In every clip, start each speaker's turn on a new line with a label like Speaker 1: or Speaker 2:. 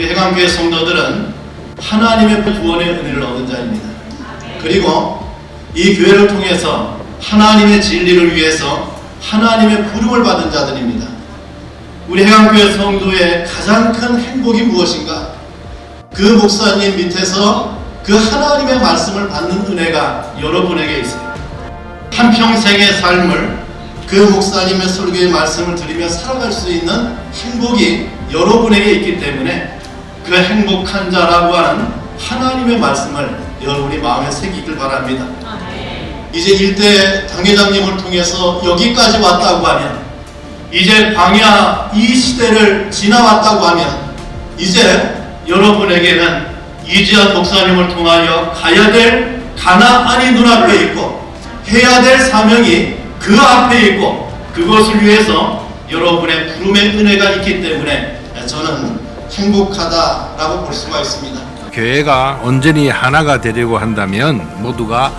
Speaker 1: 우리 해강교회 성도들은 하나님의 구원의 은혜를 얻은 자입니다. 그리고 이 교회를 통해서 하나님의 진리를 위해서 하나님의 부름을 받은 자들입니다. 우리 해강교회 성도의 가장 큰 행복이 무엇인가? 그 목사님 밑에서 그 하나님의 말씀을 받는 은혜가 여러분에게 있어요. 한평생의 삶을 그 목사님의 설교의 말씀을 들으며 살아갈 수 있는 행복이 여러분에게 있기 때문에 그 행복한 자라고 하는 하나님의 말씀을 여러분이 마음에 새기길 바랍니다. 이제 일대 당회장님을 통해서 여기까지 왔다고 하면, 이제 광야 이 시대를 지나왔다고 하면, 이제 여러분에게는 이지한 목사님을 통하여 가야 될 가나안이 눈앞에 있고 해야 될 사명이 그 앞에 있고, 그것을 위해서 여러분의 부름의 은혜가 있기 때문에 저는 행복하다라고 볼 수가 있습니다.
Speaker 2: 교회가 온전히 하나가 되려고 한다면 모두가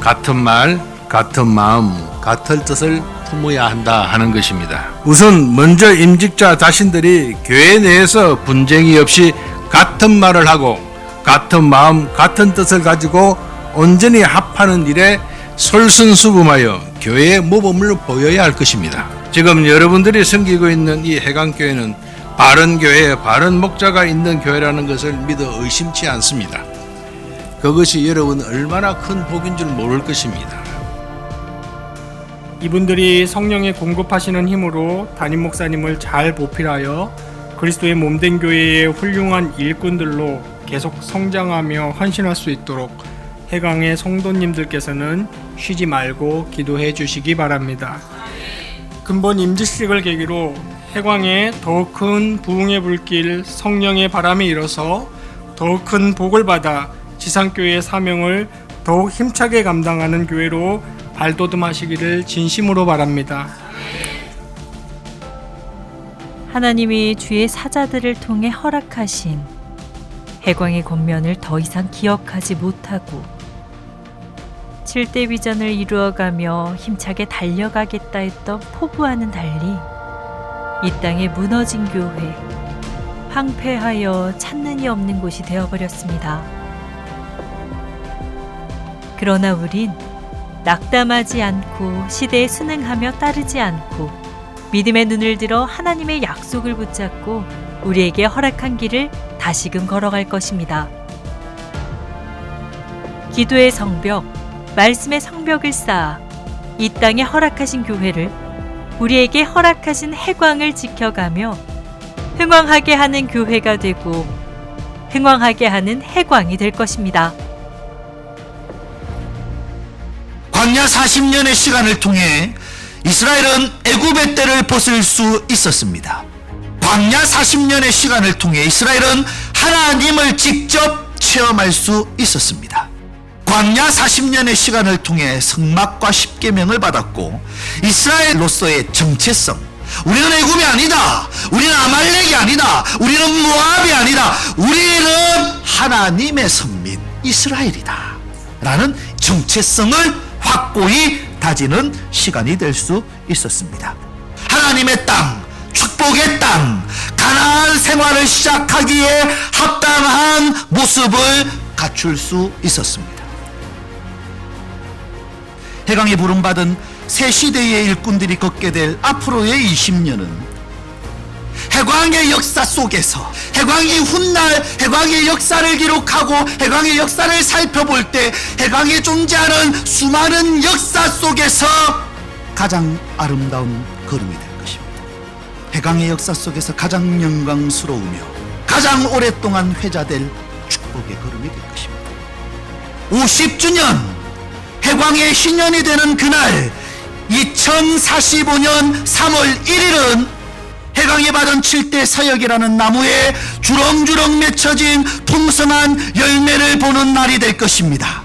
Speaker 2: 같은 말, 같은 마음, 같은 뜻을 품어야 한다 하는 것입니다. 우선 먼저 임직자 자신들이 교회 내에서 분쟁이 없이 같은 말을 하고 같은 마음, 같은 뜻을 가지고 온전히 합하는 일에 솔선수범하여 교회의 모범을 보여야 할 것입니다. 지금 여러분들이 섬기고 있는 이 해강교회는 바른 교회, 바른 목자가 있는 교회라는 것을 믿어 의심치 않습니다. 그것이 여러분 얼마나 큰 복인 줄 모를 것입니다.
Speaker 3: 이분들이 성령의 공급하시는 힘으로 담임 목사님을 잘 보필하여 그리스도의 몸된 교회의 훌륭한 일꾼들로 계속 성장하며 헌신할 수 있도록 해강의 성도님들께서는 쉬지 말고 기도해 주시기 바랍니다. 근본 임직식을 계기로 해광에 더욱 큰 부흥의 불길, 성령의 바람이 일어서 더욱 큰 복을 받아 지상교회의 사명을 더욱 힘차게 감당하는 교회로 발돋움하시기를 진심으로 바랍니다.
Speaker 4: 하나님이 주의 사자들을 통해 허락하신 해광의 권면을 더 이상 기억하지 못하고 7대 비전을 이루어가며 힘차게 달려가겠다 했던 포부와는 달리 이 땅에 무너진 교회, 황폐하여 찾는 이 없는 곳이 되어버렸습니다. 그러나 우린 낙담하지 않고 시대에 순응하며 따르지 않고 믿음의 눈을 들어 하나님의 약속을 붙잡고 우리에게 허락한 길을 다시금 걸어갈 것입니다. 기도의 성벽, 말씀의 성벽을 쌓아 이 땅에 허락하신 교회를 우리에게 허락하신 해광을 지켜가며 흥왕하게 하는 교회가 되고 흥왕하게 하는 해광이 될 것입니다.
Speaker 5: 광야 40년의 시간을 통해 이스라엘은 애굽의 때를 벗을 수 있었습니다. 광야 40년의 시간을 통해 이스라엘은 하나님을 직접 체험할 수 있었습니다. 광야 40년의 시간을 통해 성막과 십계명을 받았고 이스라엘로서의 정체성, 우리는 애굽이 아니다, 우리는 아말렉이 아니다, 우리는 모압이 아니다, 우리는 하나님의 선민 이스라엘이다 라는 정체성을 확고히 다지는 시간이 될 수 있었습니다. 하나님의 땅, 축복의 땅, 가나안 생활을 시작하기에 합당한 모습을 갖출 수 있었습니다. 해강에 부름받은 새 시대의 일꾼들이 걷게 될 앞으로의 20년은 해광의 역사 속에서 해광이 훗날 해광의 역사를 기록하고 해광의 역사를 살펴볼 때 해광에 존재하는 수많은 역사 속에서 가장 아름다운 걸음이 될 것입니다. 해광의 역사 속에서 가장 영광스러우며 가장 오랫동안 회자될 축복의 걸음이 될 것입니다. 50주년 해광의 신년이 되는 그날 2045년 3월 1일은 해광에 받은 7대 사역이라는 나무에 주렁주렁 맺혀진 풍성한 열매를 보는 날이 될 것입니다.